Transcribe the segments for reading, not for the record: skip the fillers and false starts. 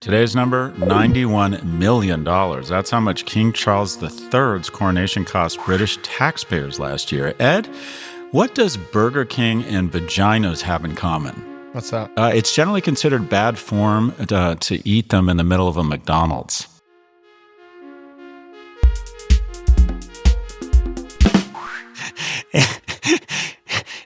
Today's number, $91 million. That's how much King Charles III's coronation cost British taxpayers last year. Ed, what does Burger King and vaginas have in common? What's that? It's generally considered bad form to eat them in the middle of a McDonald's.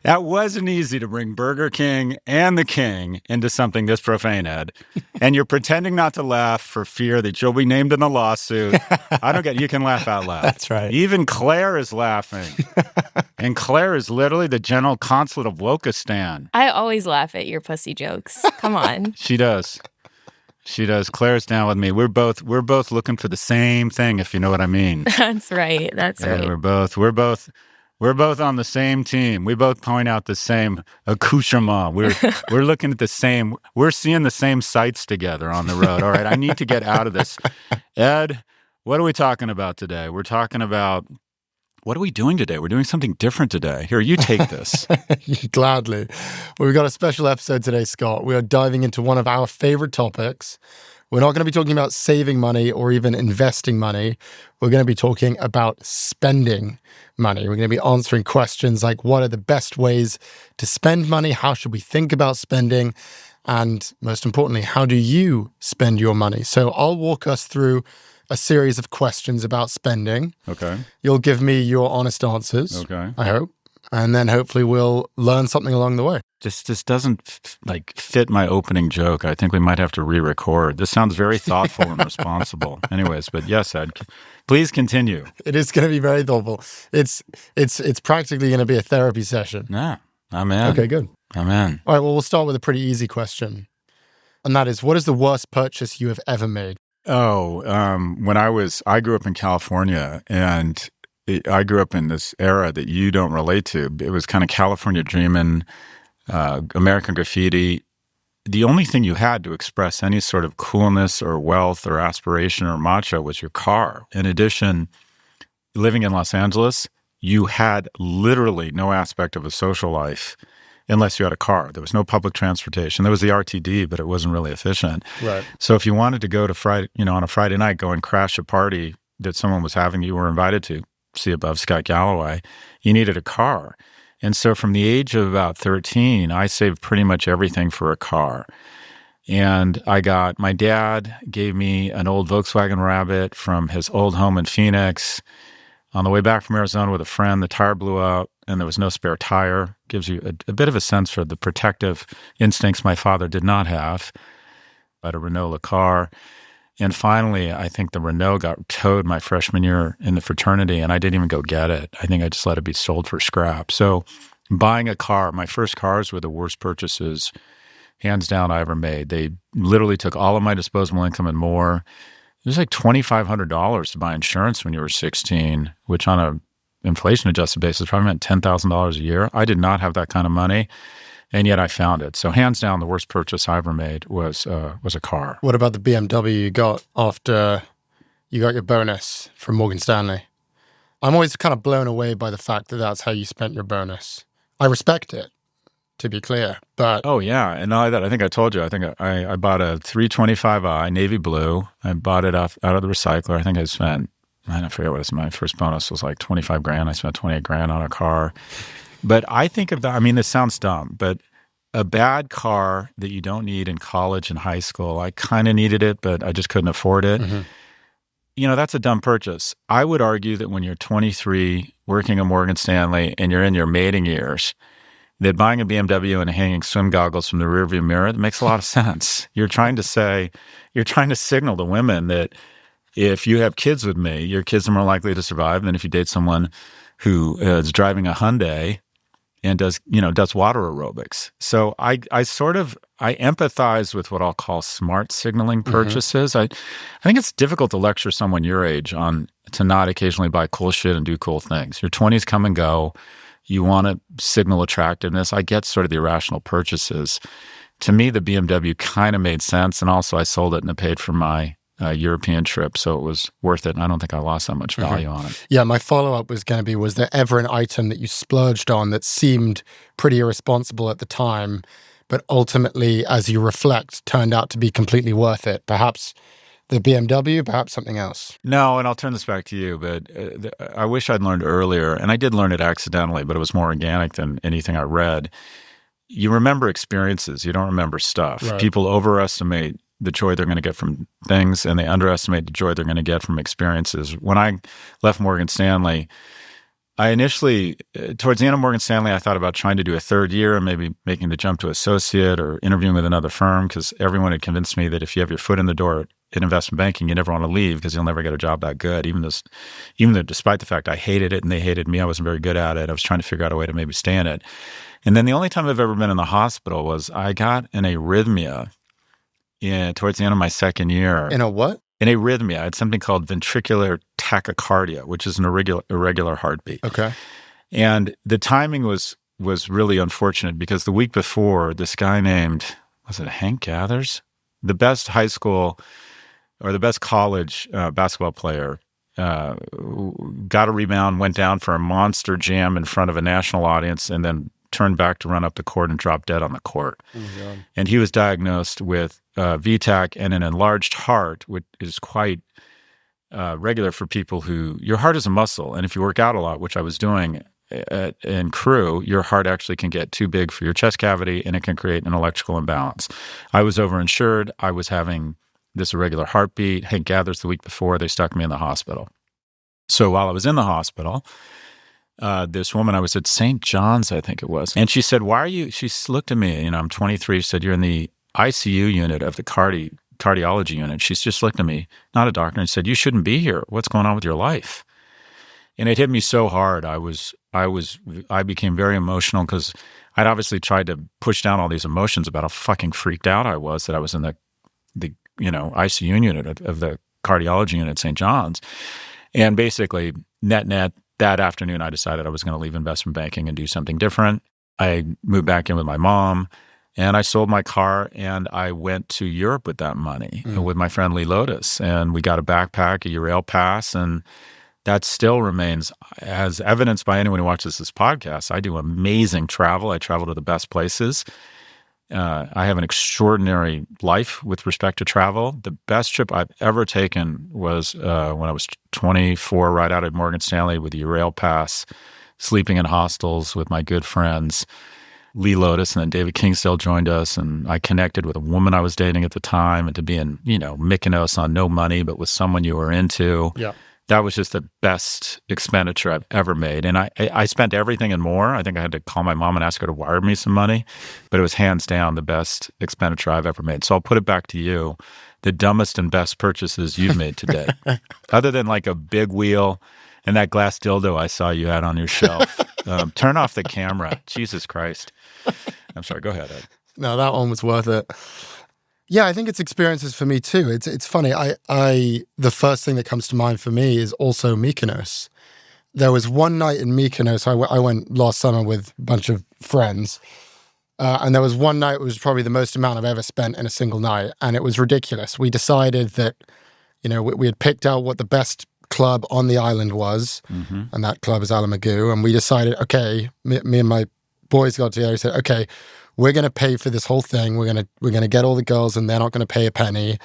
That wasn't easy to bring Burger King and the King into something this profane, Ed. And you're pretending not to laugh for fear that you'll be named in the lawsuit. I don't get it. You can laugh out loud. That's right. Even Claire is laughing. And Claire is literally the general consulate of Wokistan. I always laugh at your pussy jokes. Come on. She does. She does. Claire's down with me. We're both looking for the same thing, if you know what I mean. That's right. That's right. We're both on the same team. We both point out the same accoutrement. We're looking at the same. We're seeing the same sights together on the road. All right, I need to get out of this. Ed, what are we talking about today? We're talking about what are we doing today? We're doing something different today. Here, you take this. Gladly. Well, we've got a special episode today, Scott. We are diving into one of our favorite topics. We're not going to be talking about saving money or even investing money. We're going to be talking about spending money. We're going to be answering questions like, what are the best ways to spend money? How should we think about spending? And most importantly, how do you spend your money? So I'll walk us through a series of questions about spending. Okay. You'll give me your honest answers. Okay. I hope. And then hopefully we'll learn something along the way. This doesn't fit my opening joke. I think we might have to re-record. This sounds very thoughtful and responsible. Anyways, but yes, Ed, please continue. It is going to be very thoughtful. It's practically going to be a therapy session. Yeah, I'm in. Okay, good. I'm in. All right, well, we'll start with a pretty easy question. And that is, what is the worst purchase you have ever made? When I grew up in California, and I grew up in this era that you don't relate to. It was kind of California dreaming, American graffiti. The only thing you had to express any sort of coolness or wealth or aspiration or macho was your car. In addition, living in Los Angeles, you had literally no aspect of a social life unless you had a car. There was no public transportation. There was the RTD, but it wasn't really efficient. Right. So if you wanted to go to on a Friday night, go and crash a party that someone was having, you were invited to see above Scott Galloway, you needed a car. And so from the age of about 13, I saved pretty much everything for a car. And my dad gave me an old Volkswagen Rabbit from his old home in Phoenix. On the way back from Arizona with a friend, the tire blew out and there was no spare tire. Gives you a bit of a sense for the protective instincts my father did not have. I had a Renault car. And finally, I think the Renault got towed my freshman year in the fraternity, and I didn't even go get it. I think I just let it be sold for scrap. So buying a car, my first cars were the worst purchases, hands down, I ever made. They literally took all of my disposable income and more. It was like $2,500 to buy insurance when you were 16, which on a inflation-adjusted basis probably meant $10,000 a year. I did not have that kind of money. And yet I found it. So hands down, the worst purchase I ever made was a car. What about the BMW you got after you got your bonus from Morgan Stanley? I'm always kind of blown away by the fact that that's how you spent your bonus. I respect it, to be clear, but... Oh, yeah. And not that, I think I told you, I think I bought a 325i, navy blue. I bought it out of the recycler. I think I spent, I forget what it was, my first bonus was like 25 grand. I spent 28 grand on a car. But I think of that, this sounds dumb, but a bad car that you don't need in college and high school, I kind of needed it, but I just couldn't afford it. Mm-hmm. That's a dumb purchase. I would argue that when you're 23, working at Morgan Stanley, and you're in your mating years, that buying a BMW and hanging swim goggles from the rearview mirror, that makes a lot of sense. You're trying to signal to women that if you have kids with me, your kids are more likely to survive than if you date someone who is driving a Hyundai and does water aerobics. So I empathize with what I'll call smart signaling purchases. Mm-hmm. I think it's difficult to lecture someone your age to not occasionally buy cool shit and do cool things. Your 20s come and go. You want to signal attractiveness. I get sort of the irrational purchases. To me, the BMW kind of made sense. And also I sold it and it paid for my European trip, so it was worth it. And I don't think I lost that much value on it. Yeah, my follow-up was going to be, was there ever an item that you splurged on that seemed pretty irresponsible at the time, but ultimately, as you reflect, turned out to be completely worth it? Perhaps the BMW, perhaps something else. No, and I'll turn this back to you, but I wish I'd learned earlier, and I did learn it accidentally, but it was more organic than anything I read. You remember experiences, you don't remember stuff. Right. People overestimate the joy they're going to get from things, and they underestimate the joy they're going to get from experiences. When I left Morgan Stanley, I initially, towards the end of Morgan Stanley, I thought about trying to do a third year and maybe making the jump to associate or interviewing with another firm, because everyone had convinced me that if you have your foot in the door in investment banking, you never want to leave because you'll never get a job that good. Even though despite the fact I hated it and they hated me, I wasn't very good at it. I was trying to figure out a way to maybe stay in it. And then the only time I've ever been in the hospital was I got an arrhythmia towards the end of my second year. In a what? An arrhythmia. I had something called ventricular tachycardia, which is an irregular heartbeat. Okay. And the timing was really unfortunate because the week before, this guy named, was it Hank Gathers? The best high school or the best college basketball player got a rebound, went down for a monster jam in front of a national audience, and then turned back to run up the court and dropped dead on the court. Oh my God. And he was diagnosed with VTAC and an enlarged heart, which is quite regular for people who, your heart is a muscle. And if you work out a lot, which I was doing in crew, your heart actually can get too big for your chest cavity and it can create an electrical imbalance. I was overinsured. I was having this irregular heartbeat. Hank Gathers the week before, they stuck me in the hospital. So while I was in the hospital, this woman, I was at St. John's, I think it was. And she said, why are you, she looked at me, I'm 23. She said, you're in the ICU unit of the cardiology unit. She's just looked at me, not a doctor, and said, you shouldn't be here. What's going on with your life? And it hit me so hard. I became very emotional because I'd obviously tried to push down all these emotions about how fucking freaked out I was that I was in the ICU unit of the cardiology unit at St. John's. And basically, net, that afternoon, I decided I was going to leave investment banking and do something different. I moved back in with my mom, and I sold my car, and I went to Europe with that money with my friend Lee Lotus. And we got a backpack, a Eurail pass, and that still remains, as evidenced by anyone who watches this podcast. I do amazing travel. I travel to the best places. I have an extraordinary life with respect to travel. The best trip I've ever taken was when I was 24, right out of Morgan Stanley with the Eurail pass, sleeping in hostels with my good friends, Lee Lotus, and then David Kingsdale joined us, and I connected with a woman I was dating at the time, and to be in, Mykonos on no money, but with someone you were into. Yeah. That was just the best expenditure I've ever made. And I spent everything and more. I think I had to call my mom and ask her to wire me some money, but it was hands down the best expenditure I've ever made. So I'll put it back to you. The dumbest and best purchases you've made today, other than like a big wheel and that glass dildo I saw you had on your shelf. Turn off the camera. Jesus Christ. I'm sorry. Go ahead, Ed. No, that one was worth it. Yeah, I think it's experiences for me too. It's funny. The first thing that comes to mind for me is also Mykonos. There was one night in Mykonos. I went last summer with a bunch of friends, and there was one night. It was probably the most amount I've ever spent in a single night, and it was ridiculous. We decided that, we had picked out what the best club on the island was, and that club is Alamagoo. And we decided, okay, me and my boys got together. We said, okay, we're going to pay for this whole thing. We're going to get all the girls, and they're not going to pay a penny,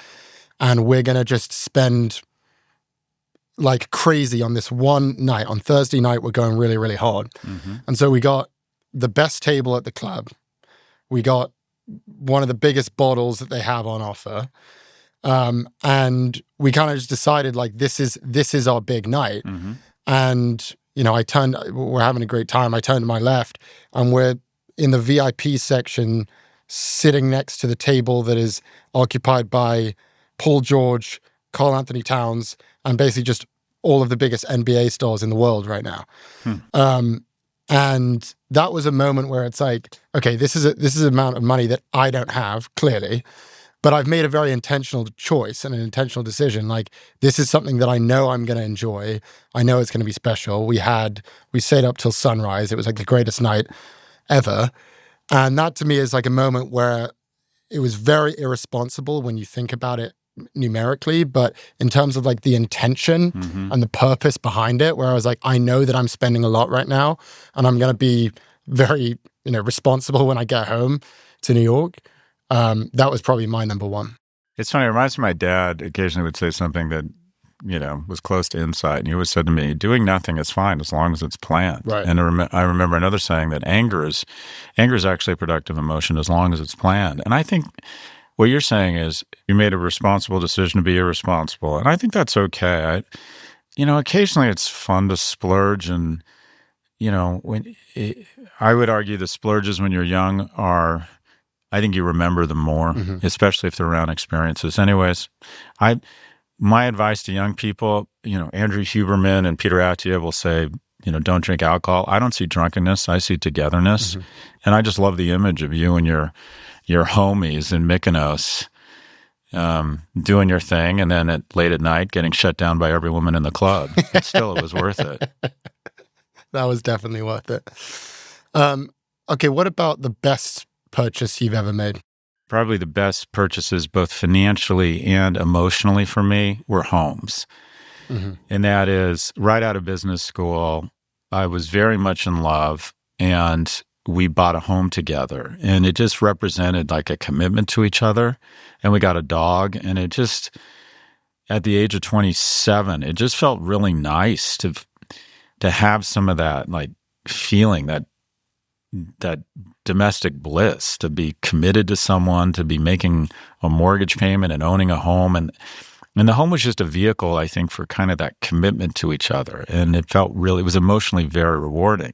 and we're going to just spend like crazy on this one night. On Thursday night, we're going really, really hard. And so we got the best table at the club. We got one of the biggest bottles that they have on offer. And we kind of just decided like, this is our big night. And, we're having a great time. I turned to my left, and we're in the VIP section, sitting next to the table that is occupied by Paul George, Karl Anthony Towns, and basically just all of the biggest NBA stars in the world right now. And that was a moment where it's like, okay, this is an amount of money that I don't have, clearly, but I've made a very intentional choice and an intentional decision. Like, this is something that I know I'm going to enjoy. I know it's going to be special. We stayed up till sunrise. It was like the greatest night ever. And that to me is like a moment where it was very irresponsible when you think about it numerically, but in terms of like the intention and the purpose behind it, where I was like, I know that I'm spending a lot right now, and I'm going to be very, responsible when I get home. to New York, that was probably my number one. It's funny. It reminds me of my dad occasionally would say something that, was close to insight. And he always said to me, doing nothing is fine as long as it's planned. Right. And I remember another saying that anger is actually a productive emotion as long as it's planned. And I think what you're saying is you made a responsible decision to be irresponsible. And I think that's okay. Occasionally it's fun to splurge. And, I would argue the splurges when you're young I think you remember them more, especially if they're around experiences. Anyways, my advice to young people, Andrew Huberman and Peter Attia will say, don't drink alcohol. I don't see drunkenness. I see togetherness. And I just love the image of you and your homies in Mykonos doing your thing, and then late at night getting shut down by every woman in the club. But still, it was worth it. That was definitely worth it. Okay, what about the best purchase you've ever made? Probably the best purchases, both financially and emotionally for me, were homes. And that is right out of business school, I was very much in love, and we bought a home together. And it just represented like a commitment to each other. And we got a dog. And it just, at the age of 27, it just felt really nice to have some of that like feeling, that domestic bliss, to be committed to someone, to be making a mortgage payment and owning a home. And the home was just a vehicle, I think, for kind of that commitment to each other. And it was emotionally very rewarding.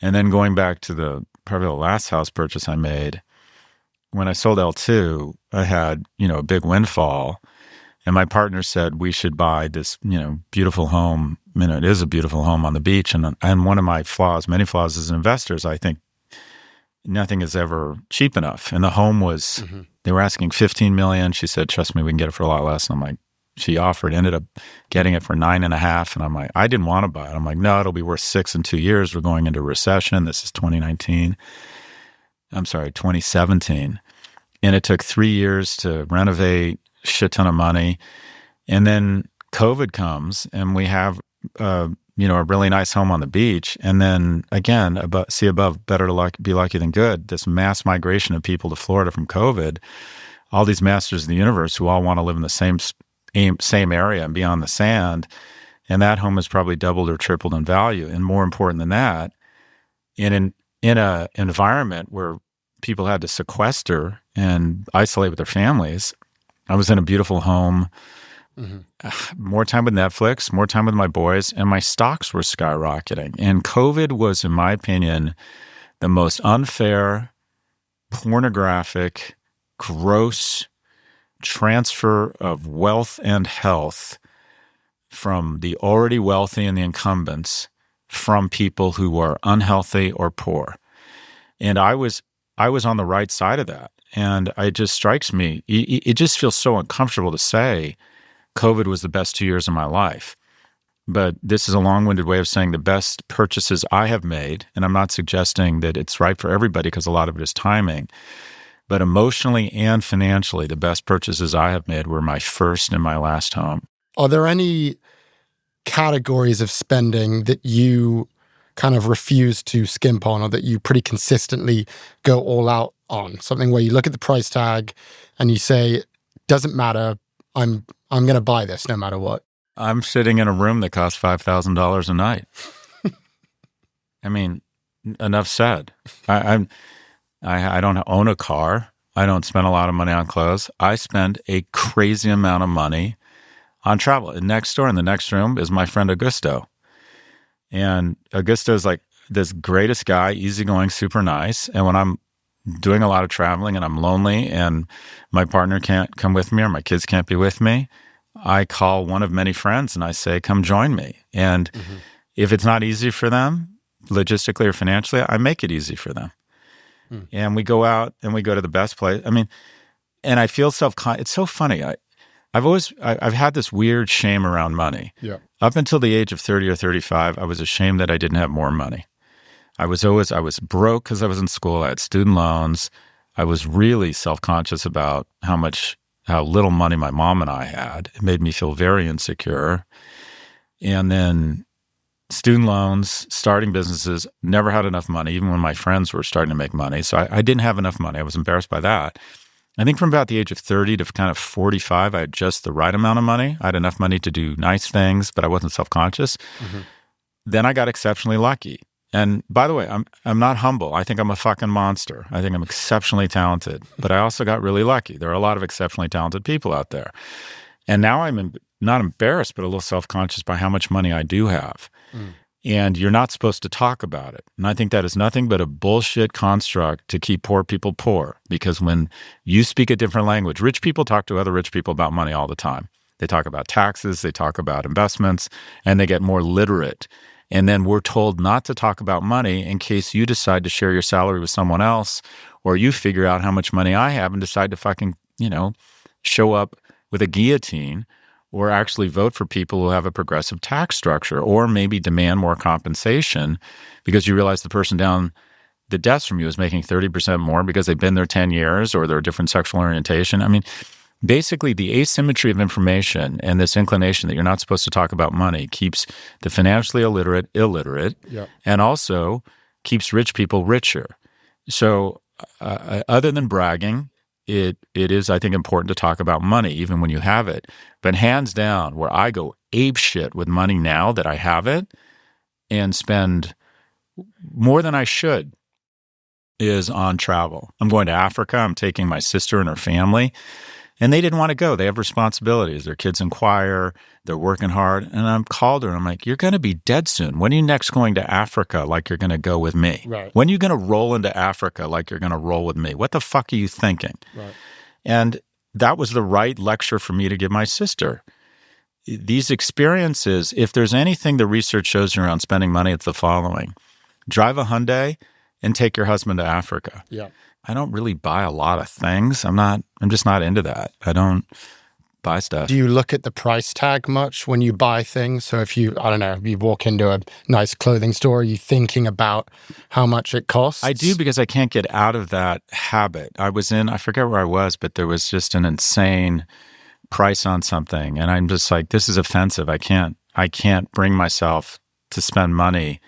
And then going back to probably the last house purchase I made, when I sold L2, I had, a big windfall. And my partner said we should buy this, beautiful home. It is a beautiful home on the beach. And one of my many flaws as an investor is I think nothing is ever cheap enough. And the home was, they were asking $15 million. She said, trust me, we can get it for a lot less. And I'm like, she ended up getting it for 9.5. And I'm like, I didn't want to buy it. I'm like, no, it'll be worth 6 in 2 years. We're going into recession. This is 2017. And it took 3 years to renovate, shit ton of money. And then COVID comes and we have, a really nice home on the beach. And then again, better to be lucky than good. This mass migration of people to Florida from COVID, all these masters of the universe who all want to live in the same area and be on the sand. And that home has probably doubled or tripled in value. And more important than that, in an environment where people had to sequester and isolate with their families, I was in a beautiful home, more time with Netflix, more time with my boys, and my stocks were skyrocketing. And COVID was, in my opinion, the most unfair, pornographic, gross transfer of wealth and health from the already wealthy and the incumbents from people who are unhealthy or poor. And I was on the right side of that. And it just strikes me, it just feels so uncomfortable to say COVID was the best 2 years of my life. But this is a long-winded way of saying the best purchases I have made, and I'm not suggesting that it's right for everybody because a lot of it is timing, but emotionally and financially, the best purchases I have made were my first and my last home. Are there any categories of spending that you kind of refuse to skimp on, or that you pretty consistently go all out on? Something where you look at the price tag and you say, doesn't matter, I'm going to buy this no matter what. I'm sitting in a room that costs $5,000 a night. I mean, enough said. I don't own a car. I don't spend a lot of money on clothes. I spend a crazy amount of money on travel. And next door in the next room is my friend Augusto. And Augusto is like this greatest guy, easygoing, super nice. And when I'm doing a lot of traveling and I'm lonely and my partner can't come with me or my kids can't be with me, I call one of many friends and I say, come join me. And if it's not easy for them, logistically or financially, I make it easy for them. And we go out and we go to the best place. I mean, and I feel it's so funny. I've had this weird shame around money. Yeah. Up until the age of 30 or 35, I was ashamed that I didn't have more money. I was broke because I was in school. I had student loans. I was really self-conscious about how little money my mom and I had. It made me feel very insecure. And then student loans, starting businesses, never had enough money, even when my friends were starting to make money. So I didn't have enough money. I was embarrassed by that. I think from about the age of 30 to kind of 45, I had just the right amount of money. I had enough money to do nice things, but I wasn't self-conscious. Mm-hmm. Then I got exceptionally lucky. And by the way, I'm not humble. I think I'm a fucking monster. I think I'm exceptionally talented, but I also got really lucky. There are a lot of exceptionally talented people out there. And now I'm not embarrassed, but a little self-conscious by how much money I do have. Mm. And you're not supposed to talk about it. And I think that is nothing but a bullshit construct to keep poor people poor. Because when you speak a different language, rich people talk to other rich people about money all the time. They talk about taxes, they talk about investments, and they get more literate. And then we're told not to talk about money in case you decide to share your salary with someone else, or you figure out how much money I have and decide to fucking, show up with a guillotine, or actually vote for people who have a progressive tax structure, or maybe demand more compensation because you realize the person down the desk from you is making 30% more because they've been there 10 years or they're a different sexual orientation. I mean, basically the asymmetry of information and this inclination that you're not supposed to talk about money keeps the financially illiterate, Yeah. and also keeps rich people richer. So other than bragging, it is, I think, important to talk about money, even when you have it. But hands down, where I go ape shit with money now that I have it and spend more than I should is on travel. I'm going to Africa. I'm taking my sister and her family. And they didn't want to go. They have responsibilities. Their kids in choir. They're working hard. And I'm called her and I'm like, you're going to be dead soon. When are you next going to Africa like you're going to go with me? Right. When are you going to roll into Africa like you're going to roll with me? What the fuck are you thinking? Right. And that was the right lecture for me to give my sister. These experiences, if there's anything the research shows you around spending money, it's the following. Drive a Hyundai and take your husband to Africa. Yeah. I don't really buy a lot of things. I'm just not into that. I don't buy stuff. Do you look at the price tag much when you buy things? So if you walk into a nice clothing store, are you thinking about how much it costs? I do, because I can't get out of that habit. I forget where I was, but there was just an insane price on something. And I'm just like, this is offensive. I can't bring myself to spend money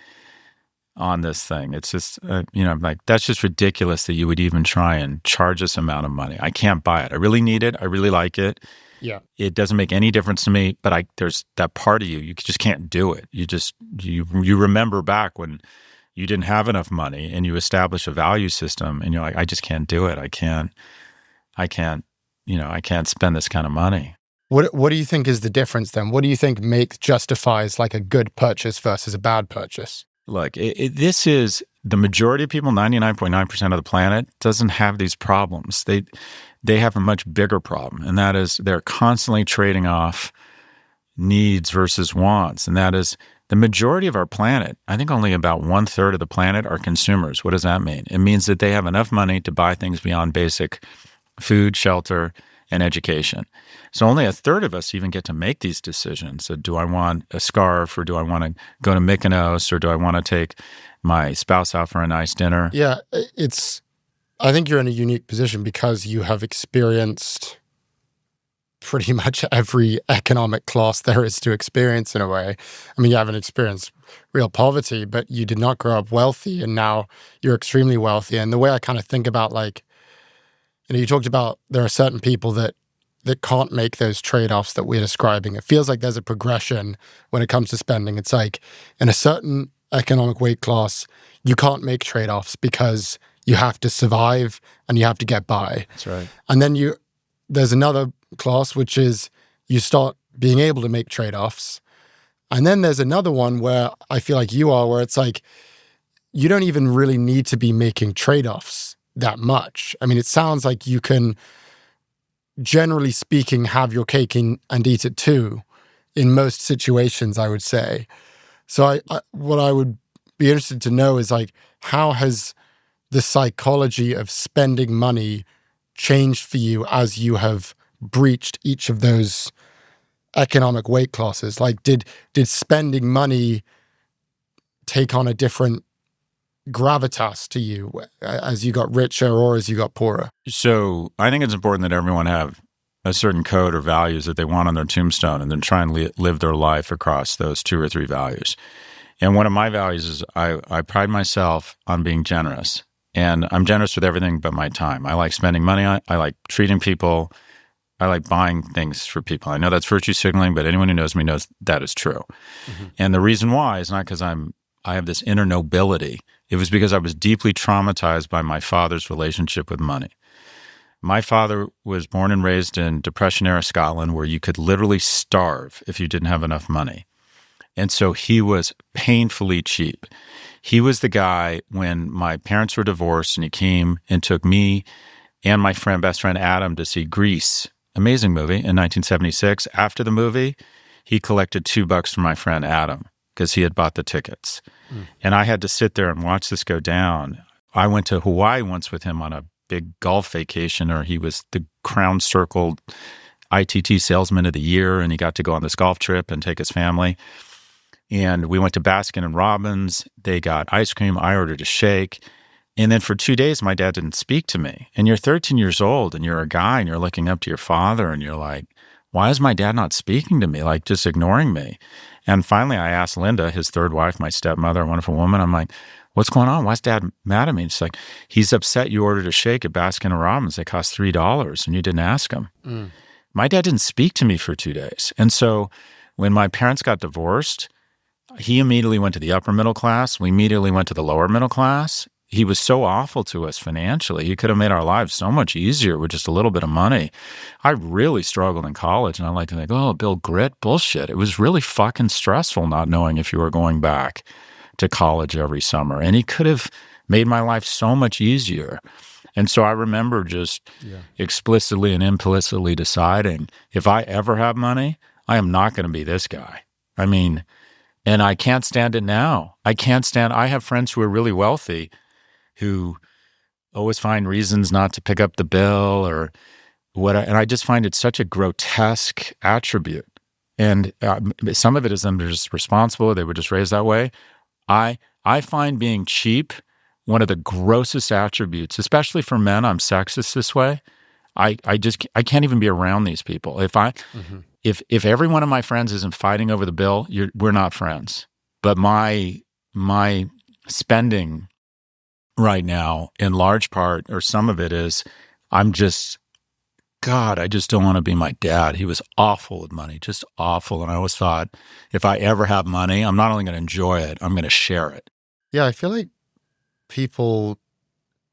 on this thing. It's just, like, that's just ridiculous that you would even try and charge this amount of money. I can't buy it. I really need it. I really like it. Yeah. It doesn't make any difference to me, but there's that part of you just can't do it. You remember back when you didn't have enough money and you establish a value system and you're like, I just can't do it. I can't spend this kind of money. What do you think is the difference then? What do you think justifies like a good purchase versus a bad purchase? Look, this is the majority of people, 99.9% of the planet, doesn't have these problems. They have a much bigger problem, and that is they're constantly trading off needs versus wants. And that is the majority of our planet, I think only about 1/3 of the planet are consumers. What does that mean? It means that they have enough money to buy things beyond basic food, shelter, and education. So only 1/3 of us even get to make these decisions. So do I want a scarf, or do I want to go to Mykonos, or do I want to take my spouse out for a nice dinner? Yeah, I think you're in a unique position because you have experienced pretty much every economic class there is to experience in a way. I mean, you haven't experienced real poverty, but you did not grow up wealthy, and now you're extremely wealthy. And the way I kind of think about, like, you talked about there are certain people that can't make those trade-offs that we're describing. It feels like there's a progression when it comes to spending. It's like in a certain economic weight class, you can't make trade-offs because you have to survive and you have to get by. That's right. And then there's another class, which is you start being able to make trade-offs. And then there's another one where I feel like you are, where it's like you don't even really need to be making trade-offs that much. I mean, it sounds like you can, generally speaking, have your cake and eat it too in most situations, I would say. So what I would be interested to know is, like, how has the psychology of spending money changed for you as you have breached each of those economic weight classes? Like, did spending money take on a different gravitas to you as you got richer or as you got poorer? So I think it's important that everyone have a certain code or values that they want on their tombstone, and then try and live their life across those 2 or 3 values. And one of my values is I pride myself on being generous. And I'm generous with everything but my time. I like spending money on it. I like treating people. I like buying things for people. I know that's virtue signaling, but anyone who knows me knows that is true. And the reason why is not because I have this inner nobility. It was because I was deeply traumatized by my father's relationship with money. My father was born and raised in Depression-era Scotland, where you could literally starve if you didn't have enough money. And so he was painfully cheap. He was the guy when my parents were divorced and he came and took me and my best friend Adam to see Grease, amazing movie, in 1976. After the movie, he collected $2 from my friend Adam because he had bought the tickets. And I had to sit there and watch this go down. I went to Hawaii once with him on a big golf vacation, or he was the Crown Circle ITT Salesman of the Year, and he got to go on this golf trip and take his family. And we went to Baskin and Robbins. They got ice cream. I ordered a shake. And then for 2 days, my dad didn't speak to me. And you're 13 years old and you're a guy and you're looking up to your father and you're like, why is my dad not speaking to me? Like, just ignoring me. And finally, I asked Linda, his third wife, my stepmother, a wonderful woman. I'm like, what's going on? Why is dad mad at me? And she's like, he's upset you ordered a shake at Baskin and Robbins. They cost $3 and you didn't ask him. My dad didn't speak to me for 2 days. And so when my parents got divorced, he immediately went to the upper middle class. We immediately went to the lower middle class. He was so awful to us financially. He could have made our lives so much easier with just a little bit of money. I really struggled in college, and I like to think, oh, Bill Grit, bullshit. It was really fucking stressful not knowing if you were going back to college every summer. And he could have made my life so much easier. And so I remember just explicitly and implicitly deciding, if I ever have money, I am not going to be this guy. I mean, and I can't stand it now. I have friends who are really wealthy who always find reasons not to pick up the bill or what. And I just find it such a grotesque attribute. And some of it is them just responsible. They were just raised that way. I find being cheap one of the grossest attributes, especially for men. I'm sexist this way. I can't even be around these people. If every one of my friends isn't fighting over the bill, we're not friends. But my spending right now, in large part, or some of it is, I just don't want to be my dad. He was awful with money, just awful. And I always thought, if I ever have money, I'm not only going to enjoy it, I'm going to share it. Yeah, I feel like people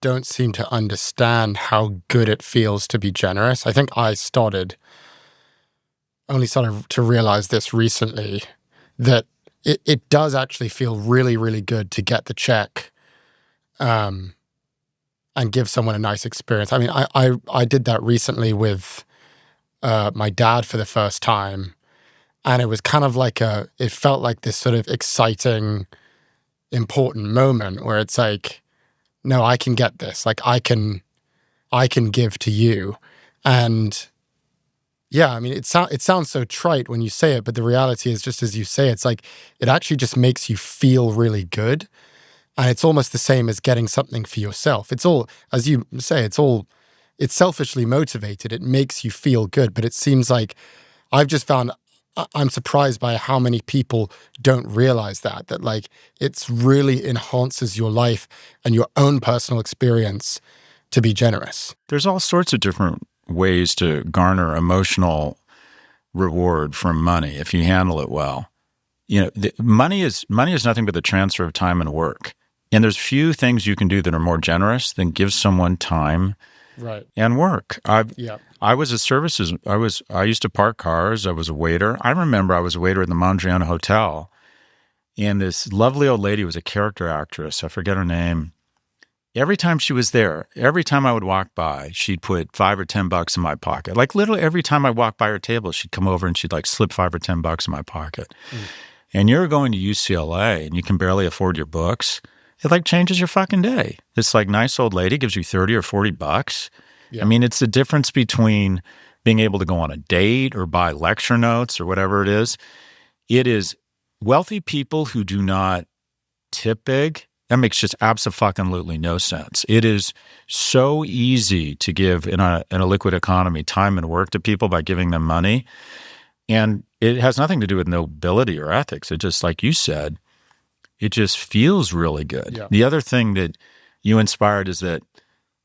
don't seem to understand how good it feels to be generous. I think I only started to realize this recently, that it does actually feel really, really good to get the check and give someone a nice experience. I mean, I did that recently with my dad for the first time, and it was kind of like it felt like this sort of exciting, important moment where it's like, no, I can get this. Like, I can give to you. And yeah, I mean, it sounds so trite when you say it, but the reality is, just as you say, it's like, it actually just makes you feel really good. And it's almost the same as getting something for yourself. It's all, as you say, it's selfishly motivated. It makes you feel good. But it seems like I've just found, I'm surprised by how many people don't realize that like, it's really enhances your life and your own personal experience to be generous. There's all sorts of different ways to garner emotional reward from money if you handle it well. You know, money is nothing but the transfer of time and work. And there's few things you can do that are more generous than give someone time and work. I was a services. I used to park cars. I was a waiter. I remember I was a waiter at the Mondrian Hotel, and this lovely old lady was a character actress. I forget her name. Every time she was there, every time I would walk by, she'd put $5 or $10 in my pocket. Like, literally every time I walked by her table, she'd come over and she'd like slip $5 or $10 in my pocket. And you're going to UCLA and you can barely afford your books. It like changes your fucking day. This like nice old lady gives you $30 or $40. Yeah. I mean, it's the difference between being able to go on a date or buy lecture notes or whatever it is. It is wealthy people who do not tip big. That makes just absolutely no sense. It is so easy to give in a liquid economy time and work to people by giving them money. And it has nothing to do with nobility or ethics. It just, like you said, It just feels really good. Yeah. The other thing that you inspired is that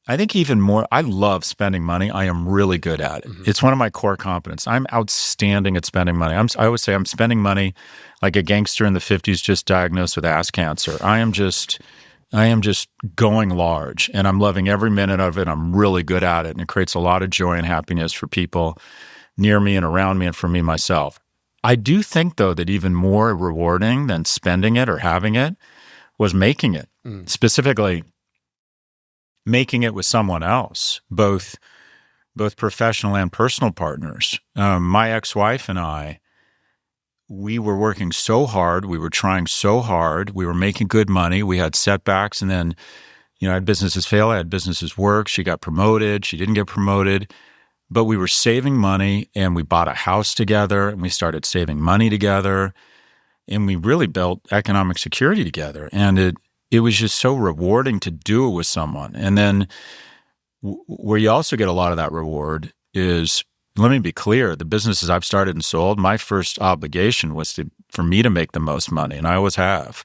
I think even more, I love spending money. I am really good at it. Mm-hmm. It's one of my core competencies. I'm outstanding at spending money. I always say I'm spending money like a gangster in the 50s just diagnosed with ass cancer. I am just going large, and I'm loving every minute of it. I'm really good at it, and it creates a lot of joy and happiness for people near me and around me and for me myself. I do think, though, that even more rewarding than spending it or having it was making it, specifically making it with someone else, both professional and personal partners. My ex-wife and I, we were working so hard. We were trying so hard. We were making good money. We had setbacks, and then, I had businesses fail. I had businesses work. She got promoted. She didn't get promoted. But we were saving money, and we bought a house together, and we started saving money together, and we really built economic security together. And it was just so rewarding to do it with someone. And then where you also get a lot of that reward is, let me be clear, the businesses I've started and sold, my first obligation was for me to make the most money, and I always have.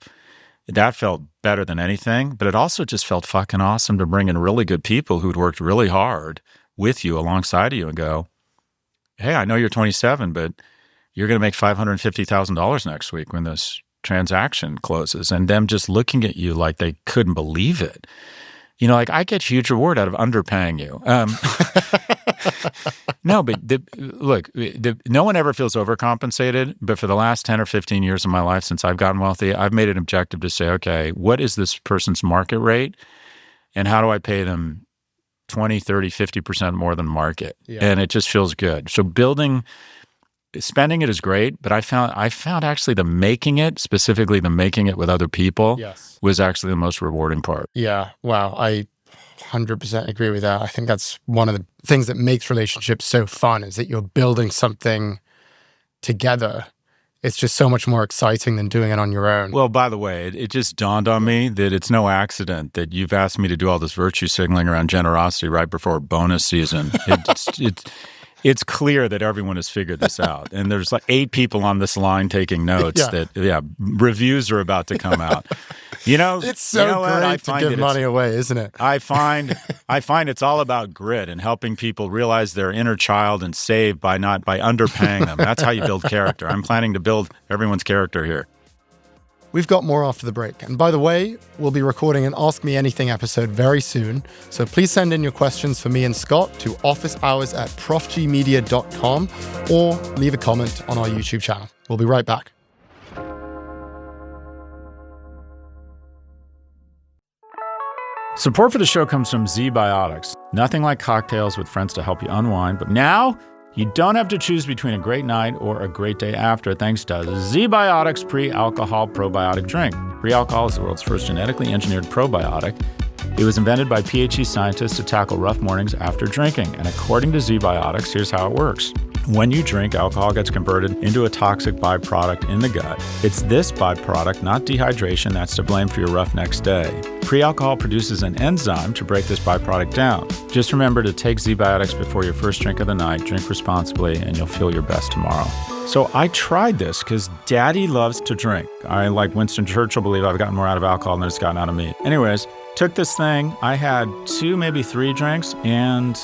That felt better than anything, but it also just felt fucking awesome to bring in really good people who'd worked really hard with you, alongside of you, and go, hey, I know you're 27, but you're going to make $550,000 next week when this transaction closes, and them just looking at you like they couldn't believe it. Like I get huge reward out of underpaying you. No, but look, no one ever feels overcompensated. But for the last 10 or 15 years of my life since I've gotten wealthy, I've made it an objective to say, okay, what is this person's market rate? And how do I pay them 20, 30, 50% more than market? Yeah. And it just feels good. So spending it is great, but I found actually specifically the making it with other people, was actually the most rewarding part. Yeah. Wow. I 100% agree with that. I think that's one of the things that makes relationships so fun, is that you're building something together. It's just so much more exciting than doing it on your own. Well, by the way, it just dawned on me that it's no accident that you've asked me to do all this virtue signaling around generosity right before bonus season. It's clear that everyone has figured this out. And there's like 8 people on this line taking notes reviews are about to come out. It's so great to give money away, isn't it? I find it's all about grit and helping people realize their inner child and save by underpaying them. That's how you build character. I'm planning to build everyone's character here. We've got more after the break. And by the way, we'll be recording an Ask Me Anything episode very soon. So please send in your questions for me and Scott to officehours@profgmedia.com or leave a comment on our YouTube channel. We'll be right back. Support for the show comes from ZBiotics. Nothing like cocktails with friends to help you unwind, but now you don't have to choose between a great night or a great day after, thanks to ZBiotics Pre-Alcohol Probiotic Drink. Pre-alcohol is the world's first genetically engineered probiotic. It was invented by PhD scientists to tackle rough mornings after drinking. And according to ZBiotics, here's how it works. When you drink, alcohol gets converted into a toxic byproduct in the gut. It's this byproduct, not dehydration, that's to blame for your rough next day. Pre-alcohol produces an enzyme to break this byproduct down. Just remember to take ZBiotics before your first drink of the night, drink responsibly, and you'll feel your best tomorrow. So I tried this because Daddy loves to drink. I, like Winston Churchill, believe I've gotten more out of alcohol than it's gotten out of me. Anyways, took this thing. I had 2, maybe 3 drinks, and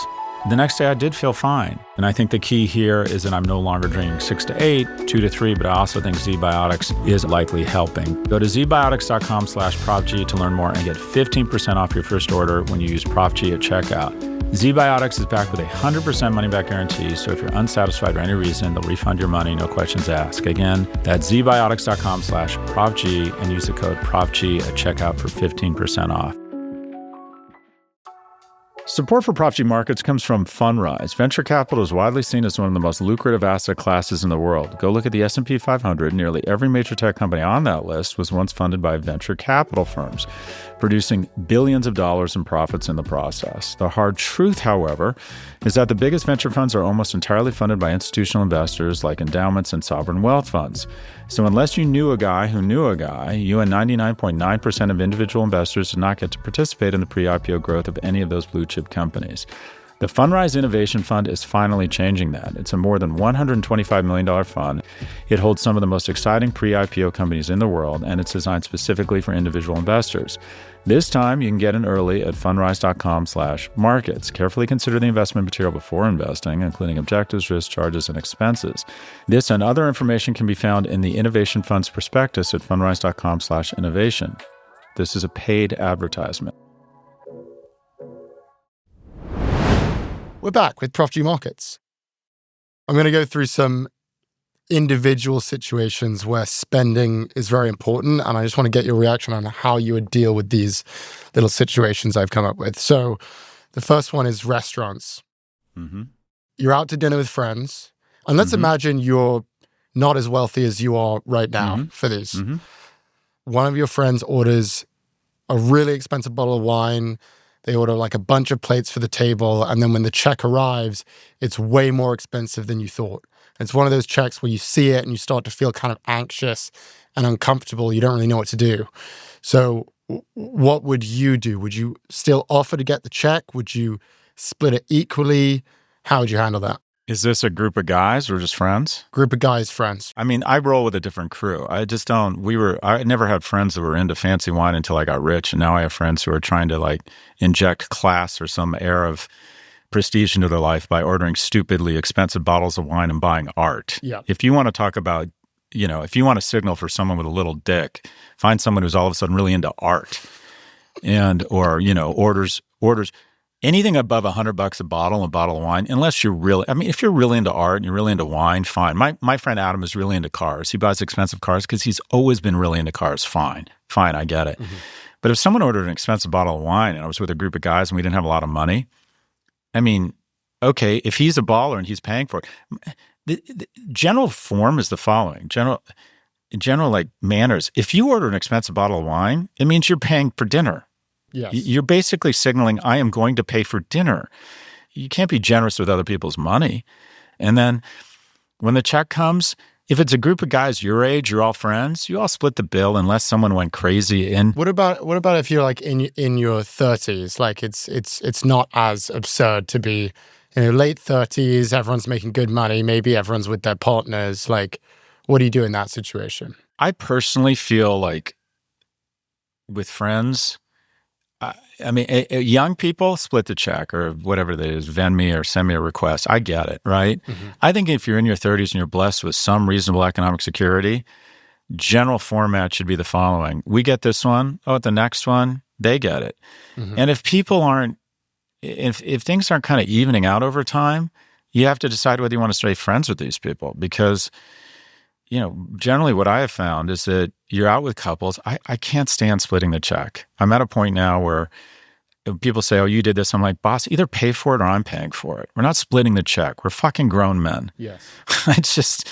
the next day I did feel fine. And I think the key here is that I'm no longer drinking 6 to 8, 2 to 3, but I also think ZBiotics is likely helping. Go to zbiotics.com/ProfG to learn more and get 15% off your first order when you use Prof G at checkout. ZBiotics is backed with a 100% money-back guarantee, so if you're unsatisfied for any reason, they'll refund your money, no questions asked. Again, that's zbiotics.com/ProfG and use the code ProfG at checkout for 15% off. Support for Prof G Markets comes from Fundrise. Venture capital is widely seen as one of the most lucrative asset classes in the world. Go look at the S&P 500. Nearly every major tech company on that list was once funded by venture capital firms, producing billions of dollars in profits in the process. The hard truth, however, is that the biggest venture funds are almost entirely funded by institutional investors like endowments and sovereign wealth funds. So unless you knew a guy who knew a guy, you and 99.9% of individual investors did not get to participate in the pre-IPO growth of any of those blue chip companies. The Fundrise Innovation Fund is finally changing that. It's a more than $125 million fund. It holds some of the most exciting pre-IPO companies in the world, and it's designed specifically for individual investors. This time, you can get in early at fundrise.com/markets. Carefully consider the investment material before investing, including objectives, risks, charges, and expenses. This and other information can be found in the Innovation Fund's prospectus at fundrise.com/innovation. This is a paid advertisement. We're back with Prof G Markets. I'm going to go through some individual situations where spending is very important, and I just want to get your reaction on how you would deal with these little situations I've come up with. So the first one is restaurants. Mm-hmm. You're out to dinner with friends, and let's imagine you're not as wealthy as you are right now for these. Mm-hmm. One of your friends orders a really expensive bottle of wine. They order like a bunch of plates for the table. And then when the check arrives, it's way more expensive than you thought. It's one of those checks where you see it and you start to feel kind of anxious and uncomfortable. You don't really know what to do. So what would you do? Would you still offer to get the check? Would you split it equally? How would you handle that? Is this a group of guys or just friends? Group of guys, friends. I mean, I roll with a different crew. I just don't, I never had friends that were into fancy wine until I got rich. And now I have friends who are trying to like inject class or some air of prestige into their life by ordering stupidly expensive bottles of wine and buying art. Yeah. If you want to talk about, if you want to signal for someone with a little dick, find someone who's all of a sudden really into art or orders anything above $100 a bottle of wine, unless you're really, if you're really into art and you're really into wine, fine. My friend Adam is really into cars. He buys expensive cars because he's always been really into cars. Fine, I get it. Mm-hmm. But if someone ordered an expensive bottle of wine and I was with a group of guys and we didn't have a lot of money, okay, if he's a baller and he's paying for it, the general form is the following. General like manners. If you order an expensive bottle of wine, it means you're paying for dinner. Yes. You're basically signaling, I am going to pay for dinner. You can't be generous with other people's money. And then when the check comes, if it's a group of guys your age, you're all friends, you all split the bill unless someone went crazy. And what about if you're like in your 30s? Like it's not as absurd to be late 30s, everyone's making good money, maybe everyone's with their partners. Like, what do you do in that situation? I personally feel like with friends, young people split the check or whatever it is, Venmo me or send me a request. I get it, right? Mm-hmm. I think if you're in your 30s and you're blessed with some reasonable economic security, general format should be the following. We get this one. Oh, the next one, they get it. Mm-hmm. And if people aren't, if things aren't kind of evening out over time, you have to decide whether you want to stay friends with these people because generally what I have found is that you're out with couples. I can't stand splitting the check. I'm at a point now where people say, oh, you did this. I'm like, boss, either pay for it or I'm paying for it. We're not splitting the check. We're fucking grown men. Yes.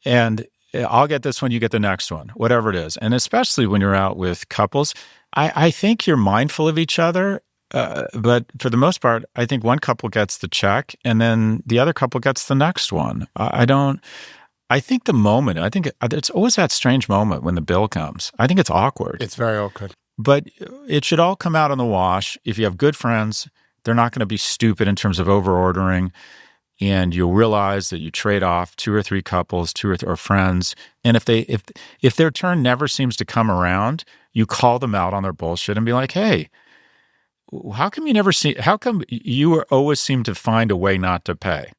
And I'll get this one, you get the next one, whatever it is. And especially when you're out with couples, I think you're mindful of each other. But for the most part, I think one couple gets the check and then the other couple gets the next one. I think it's always that strange moment when the bill comes. I think it's awkward. It's very awkward. But it should all come out in the wash. If you have good friends, they're not going to be stupid in terms of over-ordering. And you'll realize that you trade off 2 or 3 couples, or friends. And if their turn never seems to come around, you call them out on their bullshit and be like, hey, how come you always seem to find a way not to pay?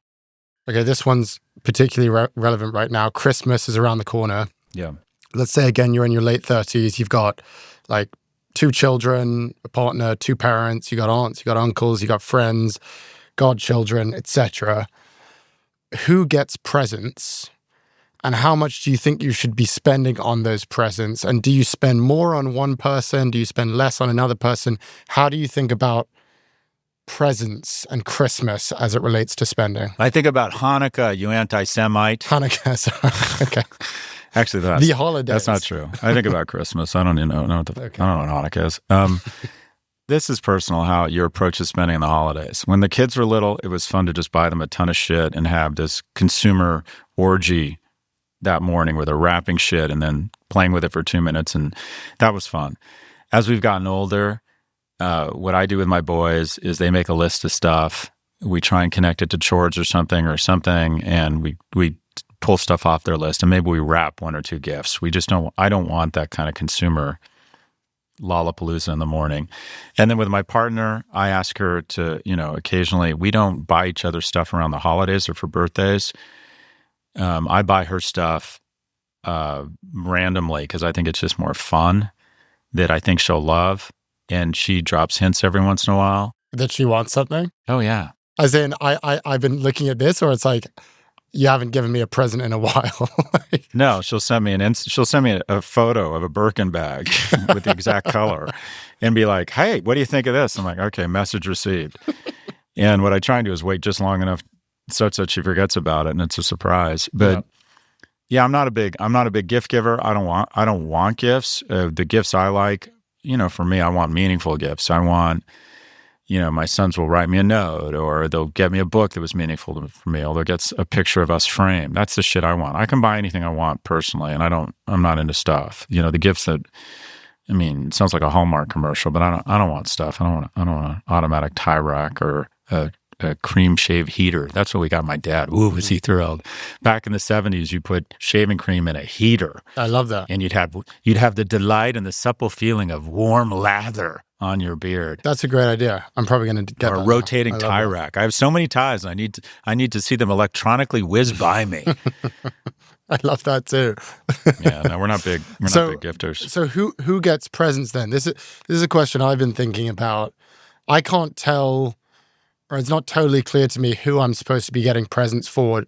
Okay, this one's particularly relevant right now. Christmas is around the corner. Yeah. Let's say, again, you're in your late 30s. You've got like 2 children, a partner, 2 parents. You got aunts, you got uncles, you got friends, godchildren, etc. Who gets presents? And how much do you think you should be spending on those presents? And do you spend more on one person? Do you spend less on another person? How do you think about presents and Christmas as it relates to spending? I think about Hanukkah, you anti-Semite. Hanukkah, sorry. Okay. Actually, the holidays. That's not true. I think about Christmas. I don't even know what I don't know what Hanukkah is. This is personal, how your approach to spending on the holidays. When the kids were little, it was fun to just buy them a ton of shit and have this consumer orgy that morning where they're wrapping shit and then playing with it for 2 minutes, and that was fun. As we've gotten older, what I do with my boys is they make a list of stuff we try and connect it to chores or something, and we pull stuff off their list, and maybe we wrap one or two gifts. I don't want that kind of consumer lollapalooza in the morning. And then with my partner, I ask her to, occasionally, we don't buy each other stuff around the holidays or for birthdays. I buy her stuff randomly because I think it's just more fun, that I think she'll love. And she drops hints every once in a while. That she wants something? Oh, yeah. As in, I've been looking at this, or it's like, you haven't given me a present in a while. No, she'll send me a photo of a Birkin bag with the exact color and be like, hey, what do you think of this? I'm like, okay, message received. And what I try and do is wait just long enough such that she forgets about it and it's a surprise. But yeah, I'm not a big gift giver. I don't want gifts. The gifts I like, for me, I want meaningful gifts. I want, my sons will write me a note, or they'll get me a book that was meaningful for me, or they'll get a picture of us framed. That's the shit I want. I can buy anything I want personally, and I'm not into stuff. The gifts that, it sounds like a Hallmark commercial, but I don't want stuff. I don't want an automatic tie rack or a cream shave heater. That's what we got my dad. Ooh, was he thrilled. Back in the 70s, you put shaving cream in a heater. I love that. And you'd have the delight and the supple feeling of warm lather on your beard. That's a great idea. I'm probably going to get or a rotating tie rack. I have so many ties. I need to see them electronically whiz by me. I love that too. Yeah, no, we're not big gifters. So who gets presents then? This is a question I've been thinking about. I can't tell, or it's not totally clear to me who I'm supposed to be getting presents for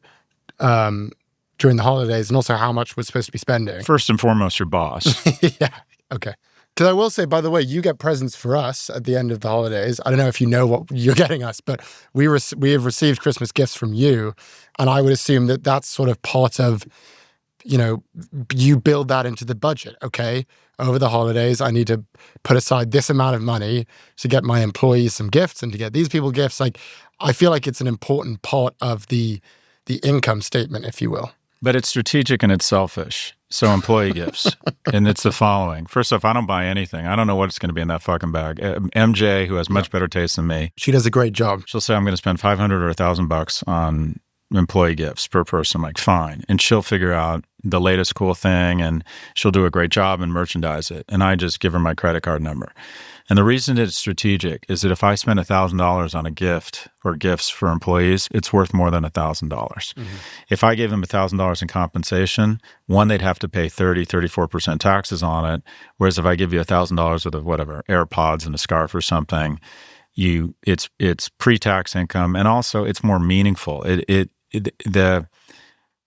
during the holidays, and also how much we're supposed to be spending. First and foremost, your boss. Yeah. Okay. Because I will say, by the way, you get presents for us at the end of the holidays. I don't know if you know what you're getting us, but we have received Christmas gifts from you, and I would assume that that's sort of part of, you build that into the budget. Okay, over the holidays, I need to put aside this amount of money to get my employees some gifts and to get these people gifts. Like, I feel like it's an important part of the income statement, if you will. But it's strategic and it's selfish. So employee gifts. And it's the following. First off, I don't buy anything. I don't know what's going to be in that fucking bag. MJ, who has much better taste than me. She does a great job. She'll say, I'm going to spend $500 or $1,000 on employee gifts per person. I'm like, fine. And she'll figure out the latest cool thing and she'll do a great job and merchandise it. And I just give her my credit card number. And the reason it's strategic is that if I spend $1,000 on a gift or gifts for employees, it's worth more than $1,000. If I gave them $1,000 in compensation, one, they'd have to pay 34% taxes on it. Whereas if I give you $1,000 worth of whatever, AirPods and a scarf or something, it's pre-tax income, and also it's more meaningful.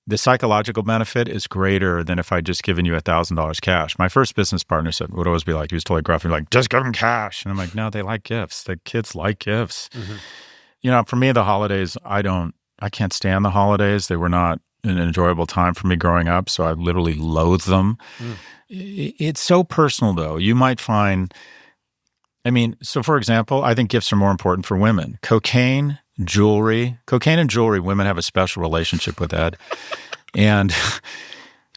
The psychological benefit is greater than if I just given you $1,000 cash. My first business partner would always be like, he was totally gruff, like, just give them cash. And I'm like, no, they like gifts. The kids like gifts. For me, the holidays, I can't stand the holidays. They were not an enjoyable time for me growing up, so I literally loathe them. It's so personal, though. You might find, so for example, I think gifts are more important for women. Cocaine and jewelry, women have a special relationship with that. And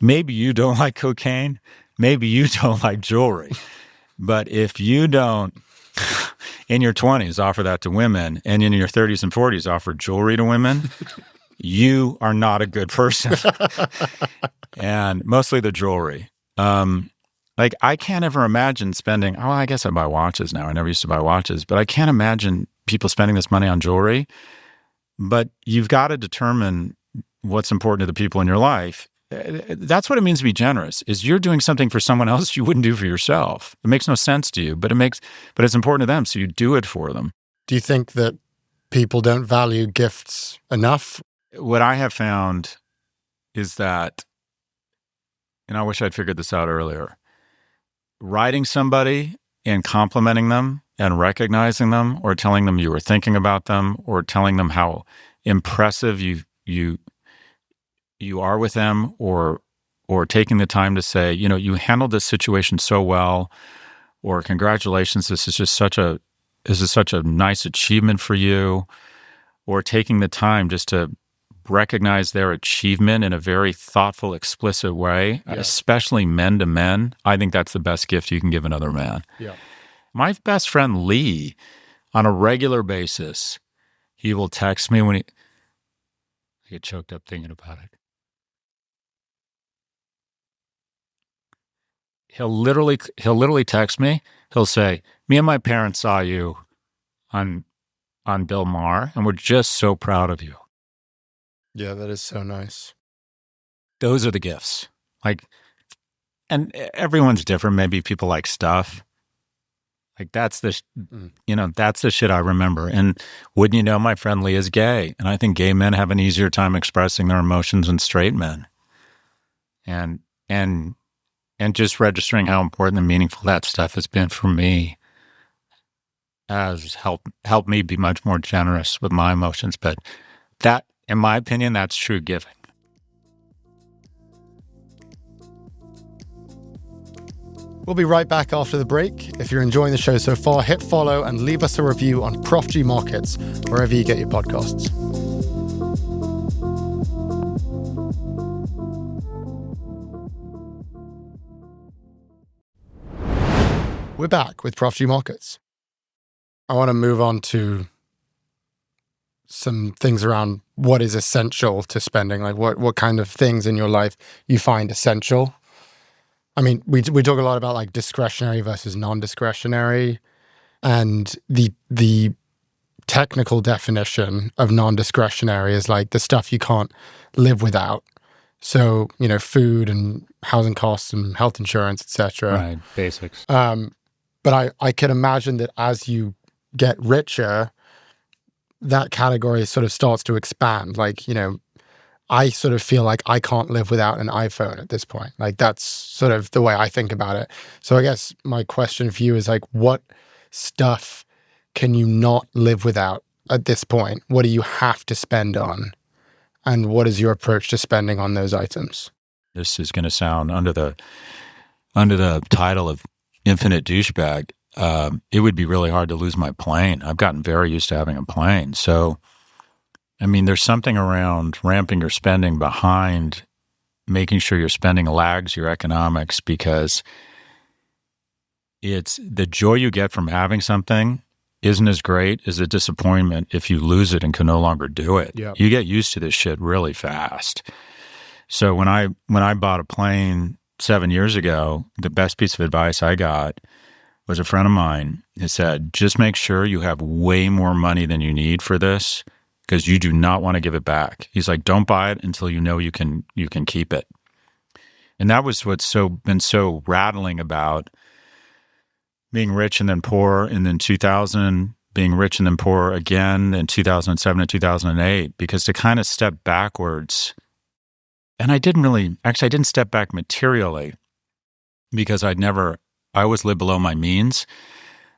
maybe you don't like cocaine, maybe you don't like jewelry. But if you don't, in your 20s, offer that to women, and in your 30s and 40s, offer jewelry to women, you are not a good person. And mostly the jewelry. I can't ever imagine spending, I guess I buy watches now. I never used to buy watches, but I can't imagine people spending this money on jewelry. But you've got to determine what's important to the people in your life. That's what it means to be generous, is you're doing something for someone else you wouldn't do for yourself. It makes no sense to you, but it's important to them, so you do it for them. Do you think that people don't value gifts enough? What I have found is that, and I wish I'd figured this out earlier, writing somebody and complimenting them and recognizing them, or telling them you were thinking about them, or telling them how impressive you are with them, or taking the time to say, you handled this situation so well, or congratulations, this is such a nice achievement for you, or taking the time just to recognize their achievement in a very thoughtful, explicit way, especially men to men. I think that's the best gift you can give another man. Yeah. My best friend Lee, on a regular basis, he will text me when I get choked up thinking about it. He'll literally text me. He'll say, "Me and my parents saw you on Bill Maher, and we're just so proud of you." Yeah, that is so nice. Those are the gifts. Like, and everyone's different. Maybe people like stuff. Like that's the, that's the shit I remember. And wouldn't you know, my friend Lee is gay, and I think gay men have an easier time expressing their emotions than straight men. And just registering how important and meaningful that stuff has been for me has helped me be much more generous with my emotions. But that, in my opinion, that's true giving. We'll be right back after the break. If you're enjoying the show so far, hit follow and leave us a review on Prof G Markets, wherever you get your podcasts. We're back with Prof G Markets. I want to move on to some things around what is essential to spending, like what kind of things in your life you find essential. I mean, we talk a lot about like discretionary versus non-discretionary, and the technical definition of non-discretionary is like the stuff you can't live without. So, food and housing costs and health insurance, etc. Right, basics. But I can imagine that as you get richer, that category sort of starts to expand. Like, I sort of feel like I can't live without an iPhone at this point. Like that's sort of the way I think about it. So I guess my question for you is like, what stuff can you not live without at this point? What do you have to spend on? And what is your approach to spending on those items? This is going to sound under the title of infinite douchebag. It would be really hard to lose my plane. I've gotten very used to having a plane. So, I mean, there's something around ramping your spending behind making sure your spending lags your economics, because it's the joy you get from having something isn't as great as the disappointment if you lose it and can no longer do it. Yep. You get used to this shit really fast. So when I bought a plane 7 years ago, the best piece of advice I got was a friend of mine who said, just make sure you have way more money than you need for this, because you do not want to give it back. He's like, don't buy it until you know you can keep it. And that was what's been so rattling about being rich and then poor, and then 2000, being rich and then poor again in 2007 and 2008, because to kind of step backwards, and I didn't step back materially, because I always lived below my means,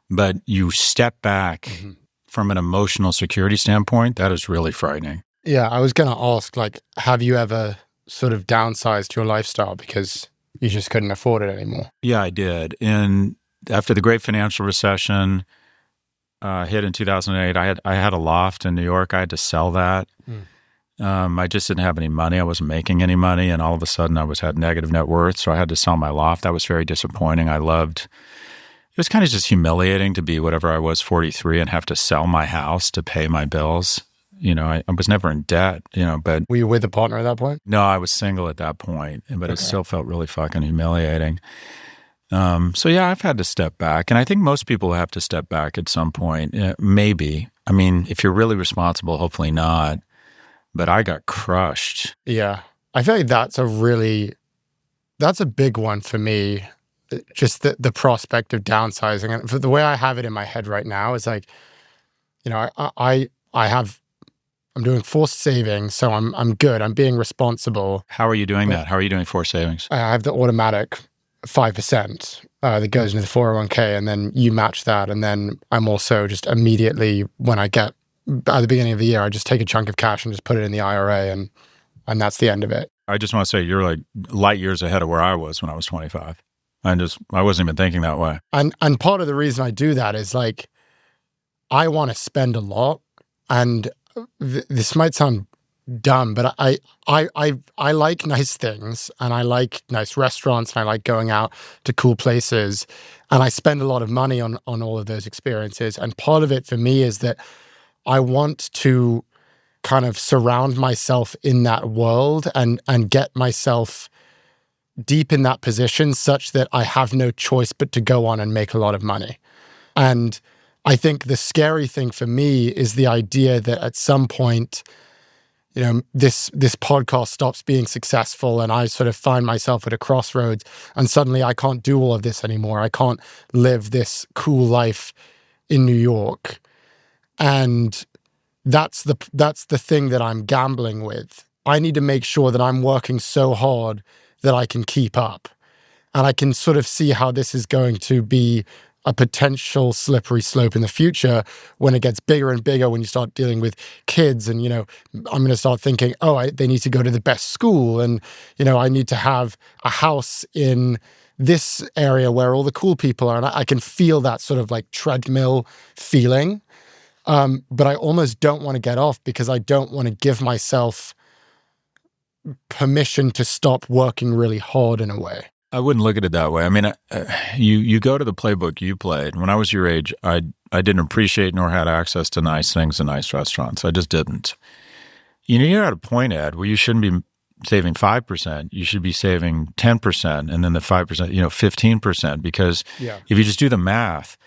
but you step back from an emotional security standpoint, that is really frightening. Yeah, I was going to ask, like, have you ever sort of downsized your lifestyle because you just couldn't afford it anymore? Yeah, I did. And after the great financial recession hit in 2008, I had a loft in New York. I had to sell that. I just didn't have any money. I wasn't making any money, and all of a sudden I had negative net worth, so I had to sell my loft. That was very disappointing. It was kind of just humiliating to be whatever I was, 43, and have to sell my house to pay my bills. I was never in debt, but... Were you with a partner at that point? No, I was single at that point, but It still felt really fucking humiliating. So yeah, I've had to step back, and I think most people have to step back at some point. Maybe. I mean, if you're really responsible, hopefully not. But I got crushed. Yeah. I feel like that's a big one for me. Just the prospect of downsizing. And for the way I have it in my head right now is like, I'm doing forced savings, so I'm good. I'm being responsible. How are you doing that? How are you doing forced savings? I have the automatic 5% that goes into the 401k, and then you match that. And then I'm also just immediately, when I get at the beginning of the year, I just take a chunk of cash and just put it in the IRA, and that's the end of it. I just want to say you're like light years ahead of where I was when I was 25. I wasn't even thinking that way. And part of the reason I do that is like, I want to spend a lot, and this might sound dumb, but I like nice things, and I like nice restaurants, and I like going out to cool places, and I spend a lot of money on all of those experiences. And part of it for me is that I want to kind of surround myself in that world and get myself deep in that position such that I have no choice but to go on and make a lot of money. And I think the scary thing for me is the idea that at some point, this podcast stops being successful and I sort of find myself at a crossroads and suddenly I can't do all of this anymore. I can't live this cool life in New York. And that's the thing that I'm gambling with. I need to make sure that I'm working so hard that I can keep up. And I can sort of see how this is going to be a potential slippery slope in the future when it gets bigger and bigger, when you start dealing with kids and, I'm going to start thinking, they need to go to the best school. And, I need to have a house in this area where all the cool people are. And I can feel that sort of like treadmill feeling. But I almost don't want to get off because I don't want to give myself permission to stop working really hard in a way. I wouldn't look at it that way. I mean, you go to the playbook you played. When I was your age, I didn't appreciate nor had access to nice things and nice restaurants. I just didn't. You're at a point, Ed, where you shouldn't be saving 5%. You should be saving 10%, and then the 5%, 15%. Because if you just do the math,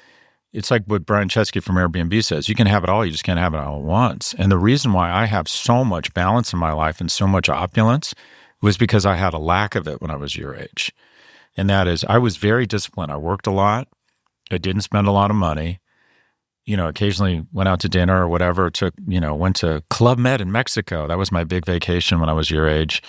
it's like what Brian Chesky from Airbnb says, you can have it all, you just can't have it all at once. And the reason why I have so much balance in my life and so much opulence was because I had a lack of it when I was your age. And that is, I was very disciplined. I worked a lot. I didn't spend a lot of money. Occasionally went out to dinner or whatever, went to Club Med in Mexico. That was my big vacation when I was your age.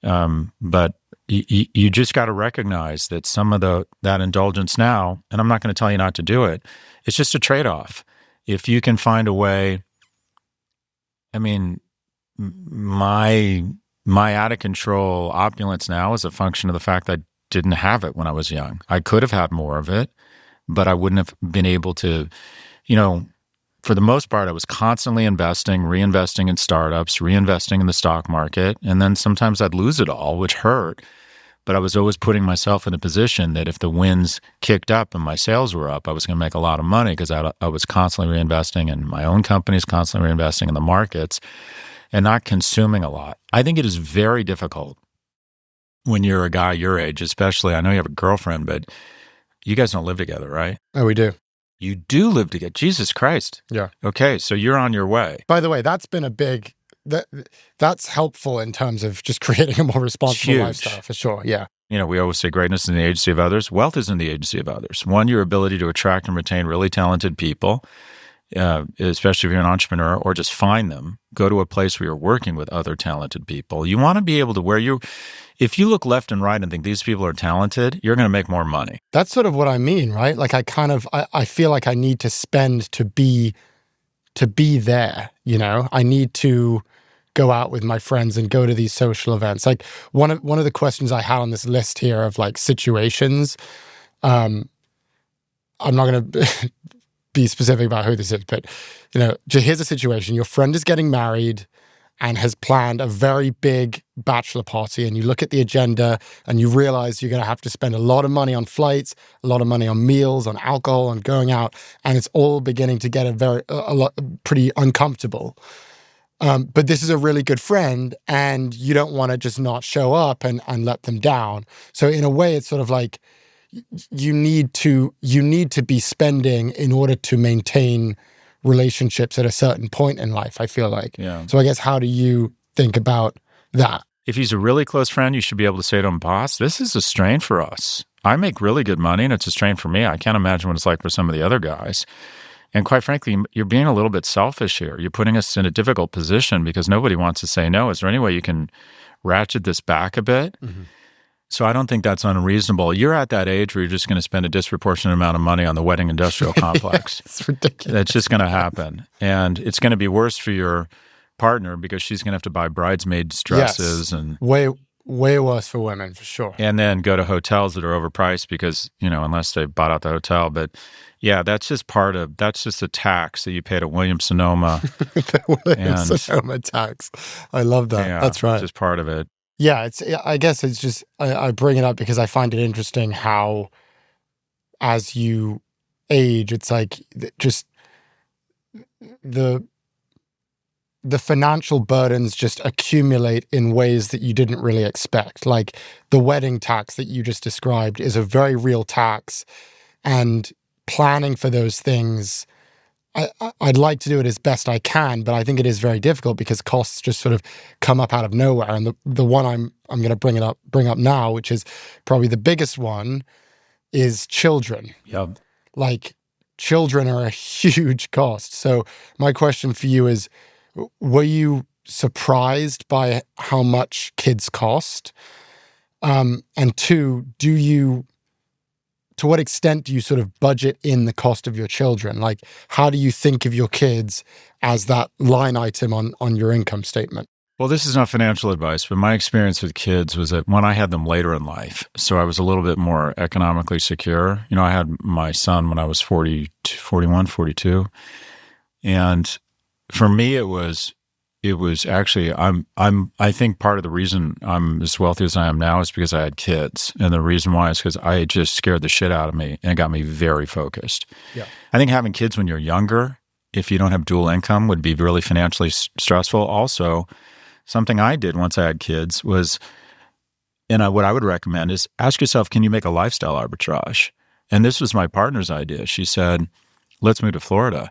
But you just got to recognize that some of that indulgence now, and I'm not going to tell you not to do it, it's just a trade-off. If you can find a way, I mean, my out of control opulence now is a function of the fact that I didn't have it when I was young. I could have had more of it, but I wouldn't have been able to, for the most part, I was constantly reinvesting in startups, reinvesting in the stock market. And then sometimes I'd lose it all, which hurt. But I was always putting myself in a position that if the winds kicked up and my sales were up, I was going to make a lot of money because I was constantly reinvesting in my own companies, constantly reinvesting in the markets and not consuming a lot. I think it is very difficult when you're a guy your age, especially. I know you have a girlfriend, but you guys don't live together, right? Oh, we do. You do live together. Jesus Christ. Yeah. Okay, so you're on your way. By the way, that's been that's helpful in terms of just creating a more responsible lifestyle, for sure. Yeah. We always say greatness is in the agency of others. Wealth is in the agency of others. One, your ability to attract and retain really talented people, especially if you're an entrepreneur, or just find them. Go to a place where you're working with other talented people. You want to be able to if you look left and right and think these people are talented, you're going to make more money. That's sort of what I mean, right? Like I feel like I need to spend to be there, I need to go out with my friends and go to these social events. Like one of the questions I had on this list here of like situations, I'm not going to be specific about who this is, but here's a situation. Your friend is getting married and has planned a very big bachelor party, and you look at the agenda and you realize you're going to have to spend a lot of money on flights, a lot of money on meals, on alcohol, on going out, and it's all beginning to get pretty uncomfortable. But this is a really good friend, and you don't want to just not show up and let them down. So in a way, it's sort of like you need to be spending in order to maintain relationships at a certain point in life, I feel like. Yeah. So I guess, how do you think about that? If he's a really close friend, you should be able to say to him, boss, this is a strain for us. I make really good money and it's a strain for me. I can't imagine what it's like for some of the other guys. And quite frankly, you're being a little bit selfish here. You're putting us in a difficult position because nobody wants to say no. Is there any way you can ratchet this back a bit? Mm-hmm. So I don't think that's unreasonable. You're at that age where you're just going to spend a disproportionate amount of money on the wedding industrial complex. It's ridiculous. That's just going to happen. And it's going to be worse for your partner because she's going to have to buy bridesmaids dresses. And way worse for women, for sure. And then go to hotels that are overpriced because, unless they bought out the hotel. But yeah, that's just a tax that you pay to Williams-Sonoma. The Williams-Sonoma tax. I love that. Yeah, that's right. It's just part of it. Yeah, I guess it's just, I bring it up because I find it interesting how as you age, it's like just the financial burdens just accumulate in ways that you didn't really expect. Like the wedding tax that you just described is a very real tax, and planning for those things, I'd like to do it as best I can, but I think it is very difficult because costs just sort of come up out of nowhere. And the one I'm going to bring up now, which is probably the biggest one, is children. Yep. Like children are a huge cost. So my question for you is, were you surprised by how much kids cost? And two, to what extent do you sort of budget in the cost of your children? Like, how do you think of your kids as that line item on your income statement? Well, this is not financial advice, but my experience with kids was that when I had them later in life, so I was a little bit more economically secure. I had my son when I was 40, 41, 42. And for me, it was actually, I think part of the reason I'm as wealthy as I am now is because I had kids. And the reason why is because I just scared the shit out of me and it got me very focused. Yeah. I think having kids when you're younger, if you don't have dual income, would be really financially stressful. Also, something I did once I had kids was, what I would recommend is ask yourself, can you make a lifestyle arbitrage? And this was my partner's idea. She said, let's move to Florida.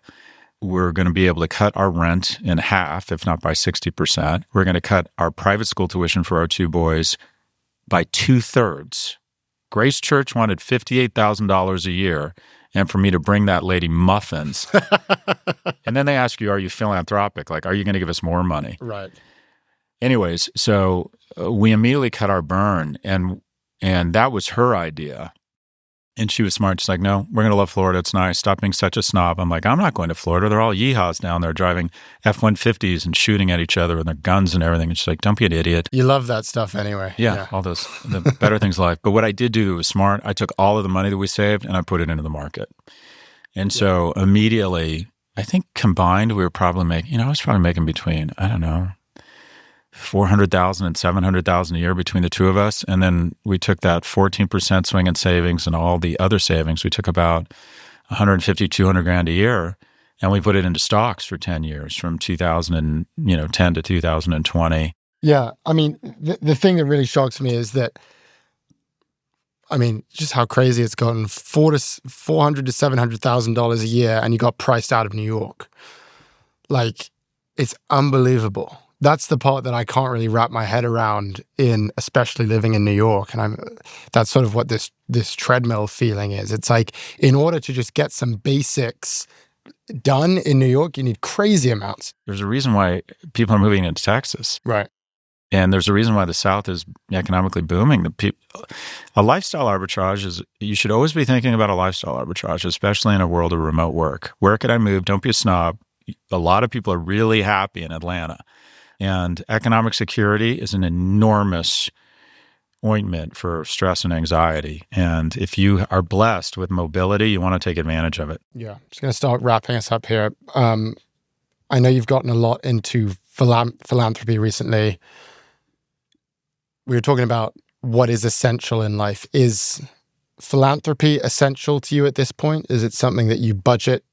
We're going to be able to cut our rent in half, if not by 60%. We're going to cut our private school tuition for our two boys by 2/3. Grace Church wanted $58,000 a year, and for me to bring that lady muffins. And then they ask you, are you philanthropic? Like, are you going to give us more money? Right. Anyways, so we immediately cut our burn, and that was her idea. And she was smart. She's like, no, we're going to love Florida. It's nice. Stop being such a snob. I'm like, I'm not going to Florida. They're all yeehaws down there driving F-150s and shooting at each other with their guns and everything. And she's like, don't be an idiot. You love that stuff anyway. Yeah, all those, the better things in life. But what I did do was smart. I took all of the money that we saved and I put it into the market. And so immediately, I think combined, we were probably making, I was probably making between, I don't know, $400,000 and $700,000 a year between the two of us. And then we took that 14% swing in savings and all the other savings. We took about 150, 200 grand a year, and we put it into stocks for 10 years from 2010 to 2020. Yeah. I mean, the thing that really shocks me is that, just how crazy it's gotten. $400,000 to $700,000 a year, and you got priced out of New York. Like, it's unbelievable. That's the part that I can't really wrap my head around especially living in New York. And that's sort of what this treadmill feeling is. It's like, in order to just get some basics done in New York, you need crazy amounts. There's a reason why people are moving into Texas. Right. And there's a reason why the South is economically booming. A lifestyle arbitrage is, you should always be thinking about a lifestyle arbitrage, especially in a world of remote work. Where could I move? Don't be a snob. A lot of people are really happy in Atlanta. And economic security is an enormous ointment for stress and anxiety. And if you are blessed with mobility, you want to take advantage of it. Yeah. Just going to start wrapping us up here. I know you've gotten a lot into philanthropy recently. We were talking about what is essential in life. Is philanthropy essential to you at this point? Is it something that you budget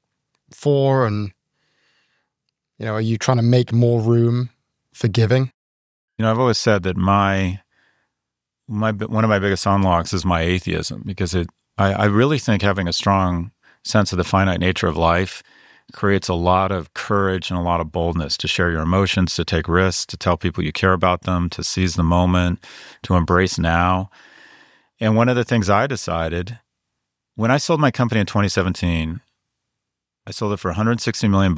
for? And, are you trying to make more room for giving? I've always said that one of my biggest unlocks is my atheism, because I really think having a strong sense of the finite nature of life creates a lot of courage and a lot of boldness to share your emotions, to take risks, to tell people you care about them, to seize the moment, to embrace now. And one of the things I decided, when I sold my company in 2017, I sold it for $160 million.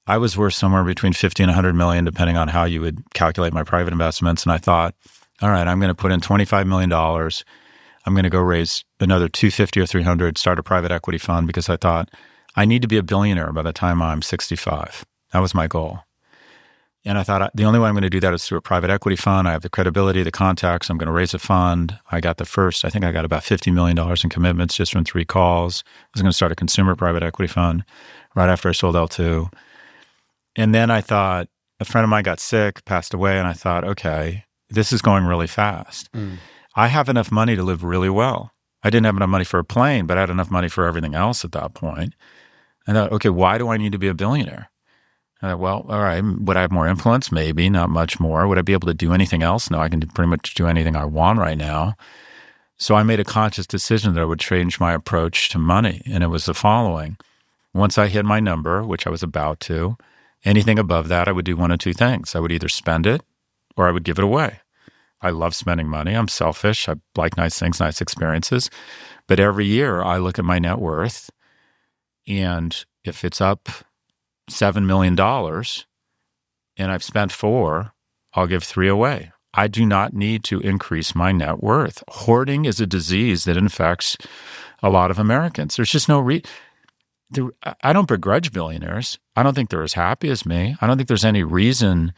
I was worth somewhere between 50 and 100 million, depending on how you would calculate my private investments. And I thought, all right, I'm going to put in $25 million. I'm going to go raise another 250 or 300, start a private equity fund, because I thought I need to be a billionaire by the time I'm 65. That was my goal. And I thought the only way I'm going to do that is through a private equity fund. I have the credibility, the contacts. I'm going to raise a fund. I got I think I got about $50 million in commitments just from 3 calls. I was going to start a consumer private equity fund right after I sold L2. And then I thought, a friend of mine got sick, passed away, and I thought, okay, this is going really fast. I have enough money to live really well. I didn't have enough money for a plane, but I had enough money for everything else at that point. I thought, okay, why do I need to be a billionaire? I thought, well, all right, would I have more influence? Maybe, not much more. Would I be able to do anything else? No, I can pretty much do anything I want right now. So I made a conscious decision that I would change my approach to money. And it was the following. Once I hit my number, which I was about to, anything above that, I would do one of two things. I would either spend it or I would give it away. I love spending money. I'm selfish. I like nice things, nice experiences. But every year I look at my net worth, and if it's up $7 million and I've spent 4, I'll give 3 away. I do not need to increase my net worth. Hoarding is a disease that infects a lot of Americans. There's just no I don't begrudge billionaires. I don't think they're as happy as me. I don't think there's any reason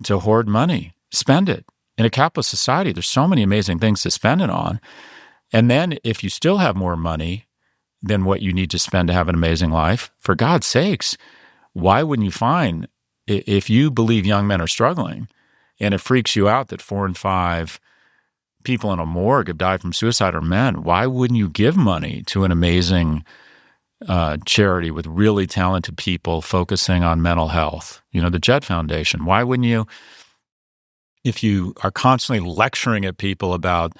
to hoard money. Spend it. In a capitalist society, there's so many amazing things to spend it on. And then if you still have more money than what you need to spend to have an amazing life, for God's sakes, why wouldn't you find, if you believe young men are struggling and it freaks you out that 4 and 5 people in a morgue have died from suicide are men, why wouldn't you give money to an amazing charity with really talented people focusing on mental health? You know, the Jet Foundation. Why wouldn't you, if you are constantly lecturing at people about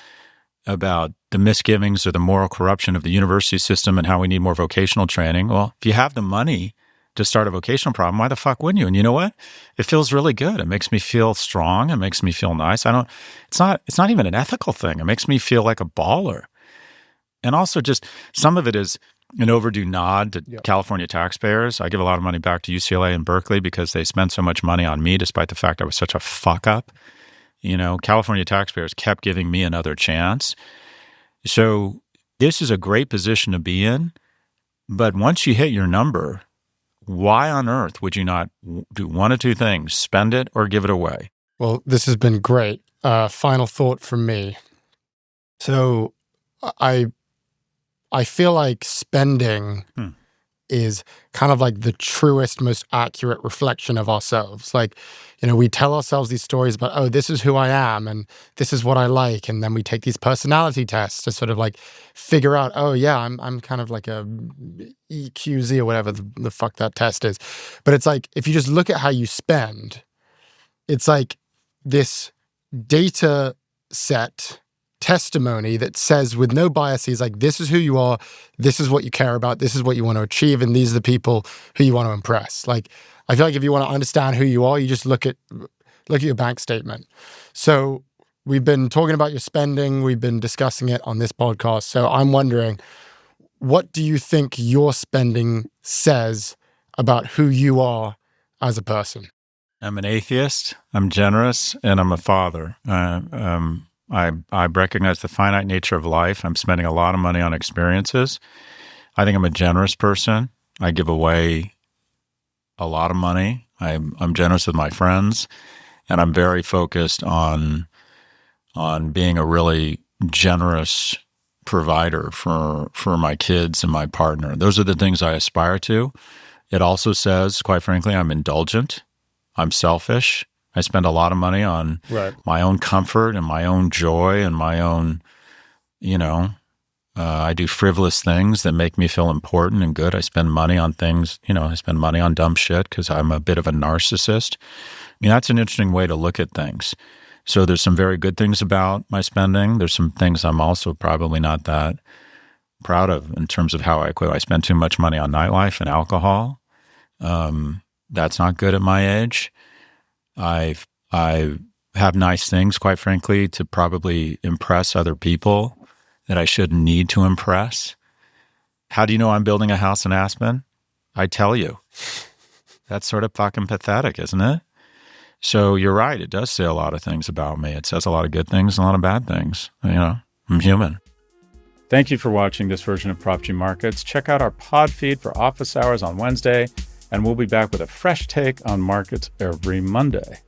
the misgivings or the moral corruption of the university system and how we need more vocational training, well, if you have the money to start a vocational problem, why the fuck wouldn't you? And you know what? It feels really good. It makes me feel strong. It makes me feel nice. It's not even an ethical thing. It makes me feel like a baller. And also just some of it is an overdue nod to California taxpayers. I give a lot of money back to UCLA and Berkeley because they spent so much money on me despite the fact I was such a fuck up. You know, California taxpayers kept giving me another chance. So this is a great position to be in. But once you hit your number, why on earth would you not do one of two things, spend it or give it away? Well, this has been great. Final thought from me. So I feel like spending is kind of like the truest, most accurate reflection of ourselves. Like, you know, we tell ourselves these stories about, oh, this is who I am and this is what I like. And then we take these personality tests to sort of like figure out, oh yeah, I'm kind of like a EQZ or whatever the fuck that test is. But it's like, if you just look at how you spend, it's like this data set testimony that says with no biases, like, this is who you are, this is what you care about, this is what you want to achieve, and these are the people who you want to impress. Like, I feel like if you want to understand who you are, you just look at your bank statement. So we've been talking about your spending, we've been discussing it on this podcast. So I'm wondering, what do you think your spending says about who you are as a person? I'm an atheist, I'm generous, and I'm a father. I recognize the finite nature of life. I'm spending a lot of money on experiences. I think I'm a generous person. I give away a lot of money. I'm generous with my friends, and I'm very focused on being a really generous provider for my kids and my partner. Those are the things I aspire to. It also says, quite frankly, I'm indulgent. I'm selfish. I spend a lot of money on my own comfort and my own joy and my own, I do frivolous things that make me feel important and good. I spend money on things, I spend money on dumb shit because I'm a bit of a narcissist. I mean, that's an interesting way to look at things. So there's some very good things about my spending. There's some things I'm also probably not that proud of in terms of how I quit. I spend too much money on nightlife and alcohol. That's not good at my age. I have nice things, quite frankly, to probably impress other people that I shouldn't need to impress. How do you know I'm building a house in Aspen? I tell you. That's sort of fucking pathetic, isn't it? So you're right. It does say a lot of things about me. It says a lot of good things and a lot of bad things. I'm human. Thank you for watching this version of Prof G Markets. Check out our pod feed for office hours on Wednesday, and we'll be back with a fresh take on markets every Monday.